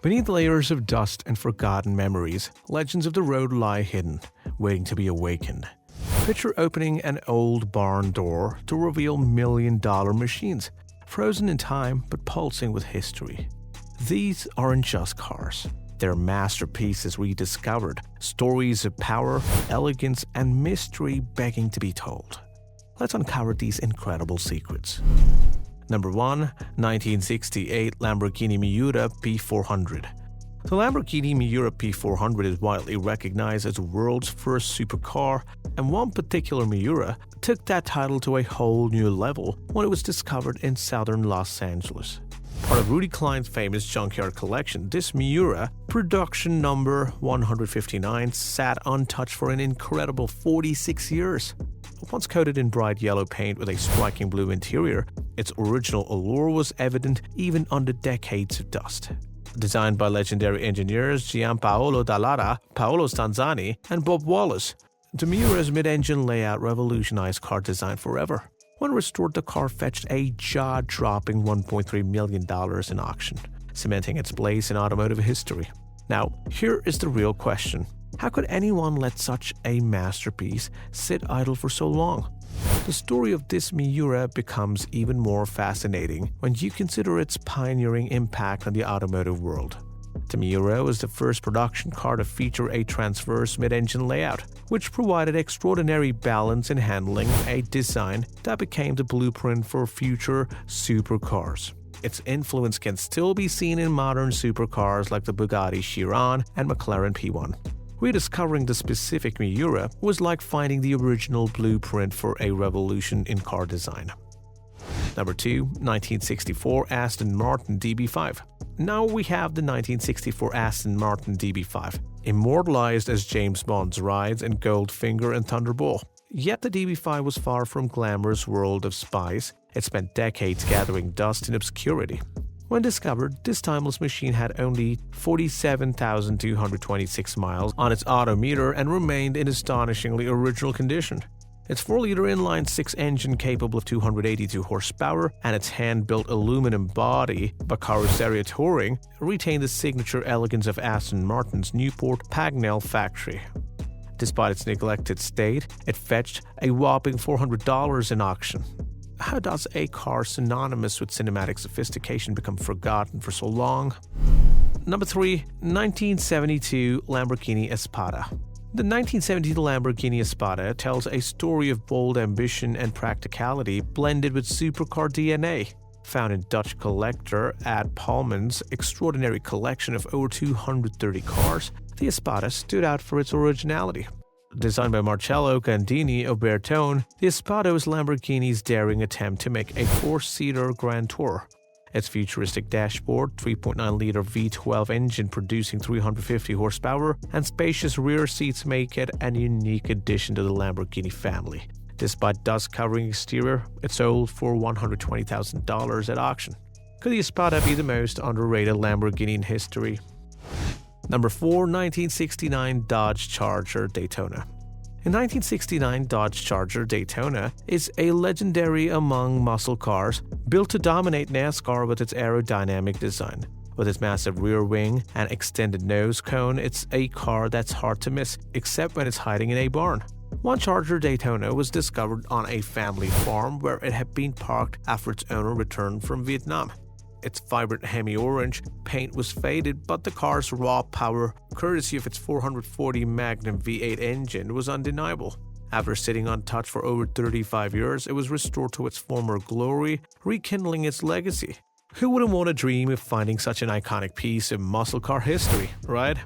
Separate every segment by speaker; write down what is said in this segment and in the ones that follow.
Speaker 1: Beneath layers of dust and forgotten memories, legends of the road lie hidden, waiting to be awakened. Picture opening an old barn door to reveal million-dollar machines, frozen in time but pulsing with history. These aren't just cars. They're masterpieces rediscovered, stories of power, elegance, and mystery begging to be told. Let's uncover these incredible secrets. Number 1. 1968 Lamborghini Miura P400. The Lamborghini Miura P400 is widely recognized as the world's first supercar, and one particular Miura took that title to a whole new level when it was discovered in southern Los Angeles. Part of Rudy Klein's famous junkyard collection, this Miura, production number 159, sat untouched for an incredible 46 years. Once coated in bright yellow paint with a striking blue interior, its original allure was evident even under decades of dust. Designed by legendary engineers Giampaolo Dall'Ara, Paolo Stanzani, and Bob Wallace, the Miura's mid-engine layout revolutionized car design forever. When restored, the car fetched a jaw-dropping $1.3 million in auction, cementing its place in automotive history. Now, here is the real question. How could anyone let such a masterpiece sit idle for so long? The story of this Miura becomes even more fascinating when you consider its pioneering impact on the automotive world. The Miura was the first production car to feature a transverse mid-engine layout, which provided extraordinary balance in handling, a design that became the blueprint for future supercars. Its influence can still be seen in modern supercars like the Bugatti Chiron and McLaren P1. Rediscovering the specific Miura was like finding the original blueprint for a revolution in car design. Number 2. 1964 Aston Martin DB5. Now we have the 1964 Aston Martin DB5, immortalized as James Bond's rides in Goldfinger and Thunderball. Yet the DB5 was far from glamorous world of spice. It spent decades gathering dust in obscurity. When discovered, this timeless machine had only 47,226 miles on its odometer and remained in astonishingly original condition. Its 4-liter inline-6 engine capable of 282 horsepower and its hand-built aluminum body, Carrozzeria Touring, retained the signature elegance of Aston Martin's Newport Pagnell factory. Despite its neglected state, it fetched a whopping $400 in auction. How does a car synonymous with cinematic sophistication become forgotten for so long? Number 3. 1972 Lamborghini Espada. The 1972 Lamborghini Espada tells a story of bold ambition and practicality blended with supercar DNA. Found in Dutch collector Ad Palman's extraordinary collection of over 230 cars, the Espada stood out for its originality. Designed by Marcello Gandini of Bertone, the Espada was Lamborghini's daring attempt to make a 4-seater Grand Tour. Its futuristic dashboard, 3.9-liter V12 engine producing 350 horsepower, and spacious rear seats make it an unique addition to the Lamborghini family. Despite dust-covering exterior, it sold for $120,000 at auction. Could the Espada be the most underrated Lamborghini in history? Number 4. 1969 Dodge Charger Daytona. In 1969, Dodge Charger Daytona is a legendary among muscle cars, built to dominate NASCAR with its aerodynamic design. With its massive rear wing and extended nose cone, it's a car that's hard to miss, except when it's hiding in a barn. One Charger Daytona was discovered on a family farm where it had been parked after its owner returned from Vietnam. Its vibrant hemi-orange paint was faded, but the car's raw power, courtesy of its 440 Magnum V8 engine, was undeniable. After sitting untouched for over 35 years, it was restored to its former glory, rekindling its legacy. Who wouldn't want to dream of finding such an iconic piece of muscle car history, right?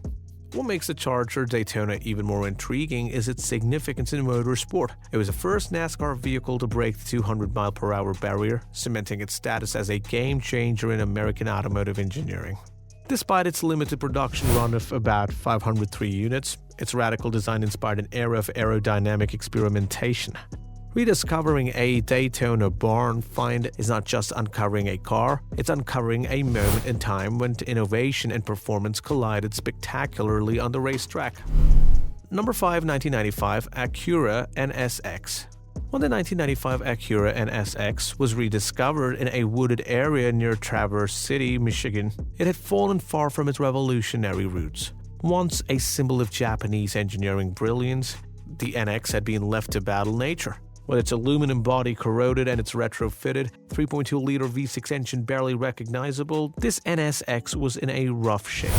Speaker 1: What makes the Charger Daytona even more intriguing is its significance in motorsport. It was the first NASCAR vehicle to break the 200-mile-per-hour barrier, cementing its status as a game-changer in American automotive engineering. Despite its limited production run of about 503 units, its radical design inspired an era of aerodynamic experimentation. Rediscovering a Daytona barn find is not just uncovering a car, it's uncovering a moment in time when innovation and performance collided spectacularly on the racetrack. Number 5. 1995 Acura NSX. When the 1995 Acura NSX was rediscovered in a wooded area near Traverse City, Michigan, it had fallen far from its revolutionary roots. Once a symbol of Japanese engineering brilliance, the NX had been left to battle nature. With its aluminum body corroded and its retrofitted 3.2-liter V6 engine barely recognizable, this NSX was in a rough shape.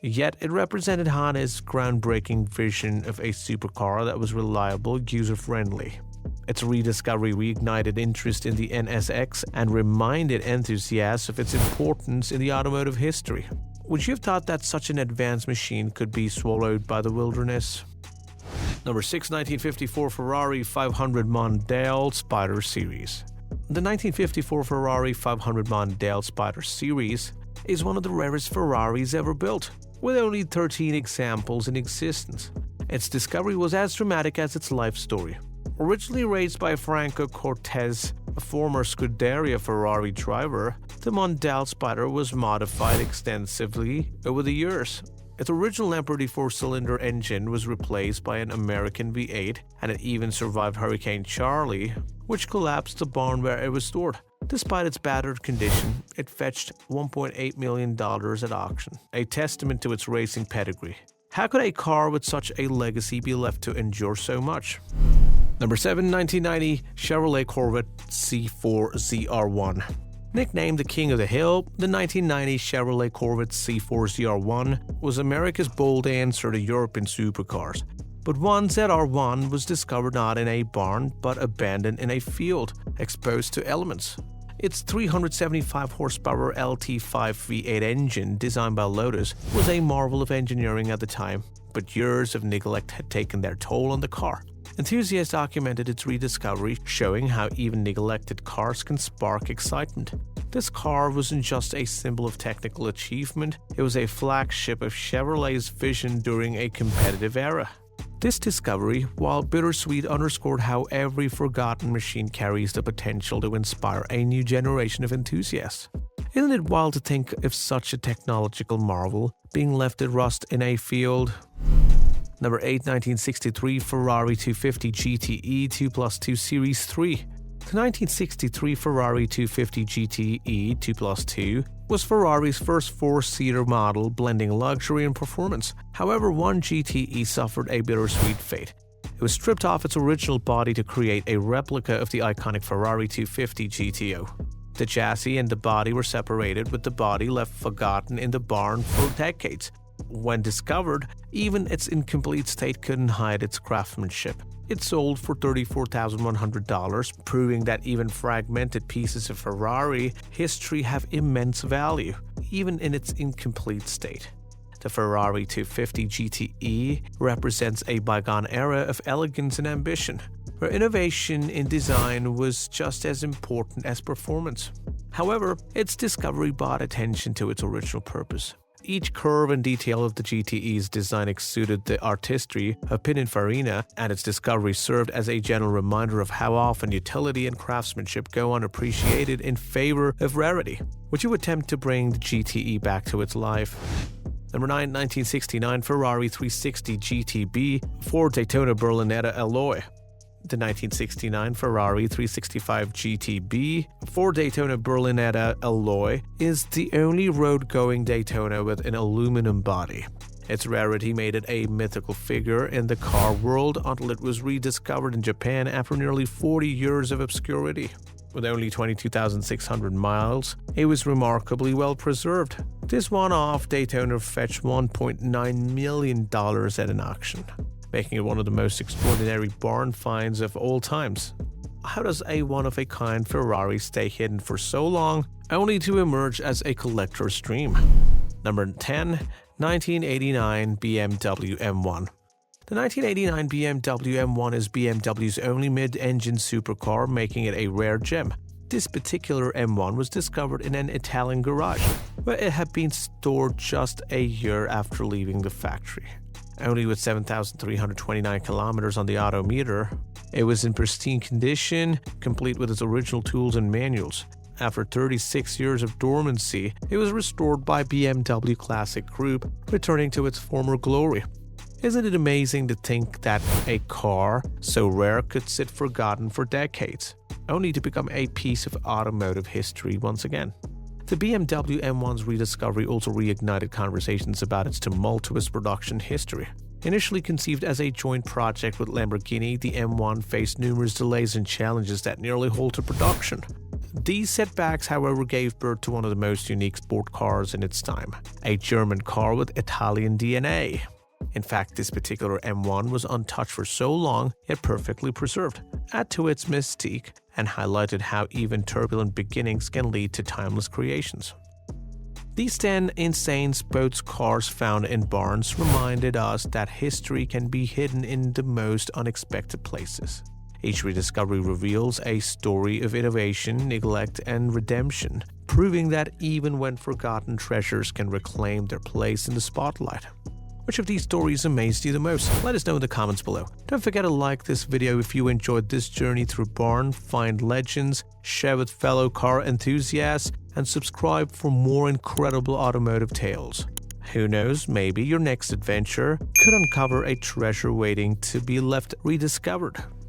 Speaker 1: Yet it represented Hane's groundbreaking vision of a supercar that was reliable, user-friendly. Its rediscovery reignited interest in the NSX and reminded enthusiasts of its importance in the automotive history. Would you have thought that such an advanced machine could be swallowed by the wilderness? Number 6. 1954 Ferrari 500 Mondial Spider Series. The 1954 Ferrari 500 Mondial Spider Series is one of the rarest Ferraris ever built, with only 13 examples in existence. Its discovery was as dramatic as its life story. Originally raced by Franco Cortez, a former Scuderia Ferrari driver, the Mondial Spider was modified extensively over the years. Its original Lamborghini 4-cylinder engine was replaced by an American V8, and it even survived Hurricane Charlie, which collapsed the barn where it was stored. Despite its battered condition, it fetched $1.8 million at auction, a testament to its racing pedigree. How could a car with such a legacy be left to endure so much? Number 7. 1990 Chevrolet Corvette C4 ZR1. Nicknamed the King of the Hill, the 1990 Chevrolet Corvette C4 ZR1 was America's bold answer to European supercars. But one ZR1 was discovered not in a barn, but abandoned in a field, exposed to elements. Its 375 horsepower LT5 V8 engine, designed by Lotus, was a marvel of engineering at the time, but years of neglect had taken their toll on the car. Enthusiasts documented its rediscovery, showing how even neglected cars can spark excitement. This car wasn't just a symbol of technical achievement, it was a flagship of Chevrolet's vision during a competitive era. This discovery, while bittersweet, underscored how every forgotten machine carries the potential to inspire a new generation of enthusiasts. Isn't it wild to think of such a technological marvel being left to rust in a field? Number 8. 1963 Ferrari 250 GTE 2+2 Series 3. The 1963 Ferrari 250 GTE 2+2 was Ferrari's first four-seater model, blending luxury and performance. However, one GTE suffered a bittersweet fate. It was stripped off its original body to create a replica of the iconic Ferrari 250 GTO. The chassis and the body were separated, with the body left forgotten in the barn for decades. When discovered, even its incomplete state couldn't hide its craftsmanship. It sold for $34,100, proving that even fragmented pieces of Ferrari history have immense value, even in its incomplete state. The Ferrari 250 GTE represents a bygone era of elegance and ambition, where innovation in design was just as important as performance. However, its discovery brought attention to its original purpose. Each curve and detail of the GTE's design exuded the artistry of Pininfarina, and its discovery served as a gentle reminder of how often utility and craftsmanship go unappreciated in favor of rarity. Would you attempt to bring the GTE back to its life? Number 9. 1969 Ferrari 360 GTB 4 Daytona Berlinetta alloy. The 1969 Ferrari 365 GTB 4 Daytona Berlinetta alloy is the only road-going Daytona with an aluminum body. Its rarity made it a mythical figure in the car world until it was rediscovered in Japan after nearly 40 years of obscurity. With only 22,600 miles, it was remarkably well preserved. This one-off Daytona fetched $1.9 million at an auction, making it one of the most extraordinary barn finds of all times. How does a one-of-a-kind Ferrari stay hidden for so long, only to emerge as a collector's dream? Number 10. 1989 BMW M1. The 1989 BMW M1 is BMW's only mid-engine supercar, making it a rare gem. This particular M1 was discovered in an Italian garage, where it had been stored just a year after leaving the factory. Only with 7,329 kilometers on the odometer, it was in pristine condition, complete with its original tools and manuals. After 36 years of dormancy, it was restored by BMW Classic Group, returning to its former glory. Isn't it amazing to think that a car so rare could sit forgotten for decades, only to become a piece of automotive history once again? The BMW M1's rediscovery also reignited conversations about its tumultuous production history. Initially conceived as a joint project with Lamborghini, the M1 faced numerous delays and challenges that nearly halted production. These setbacks, however, gave birth to one of the most unique sport cars in its time, a German car with Italian DNA. In fact, this particular M1 was untouched for so long, yet perfectly preserved, add to its mystique, and highlighted how even turbulent beginnings can lead to timeless creations. These 10 insane sports cars found in barns reminded us that history can be hidden in the most unexpected places. Each rediscovery reveals a story of innovation, neglect, and redemption, proving that even when forgotten treasures can reclaim their place in the spotlight. Which of these stories amazed you the most? Let us know in the comments below. Don't forget to like this video if you enjoyed this journey through barn, find legends, share with fellow car enthusiasts, and subscribe for more incredible automotive tales. Who knows, maybe your next adventure could uncover a treasure waiting to be left rediscovered.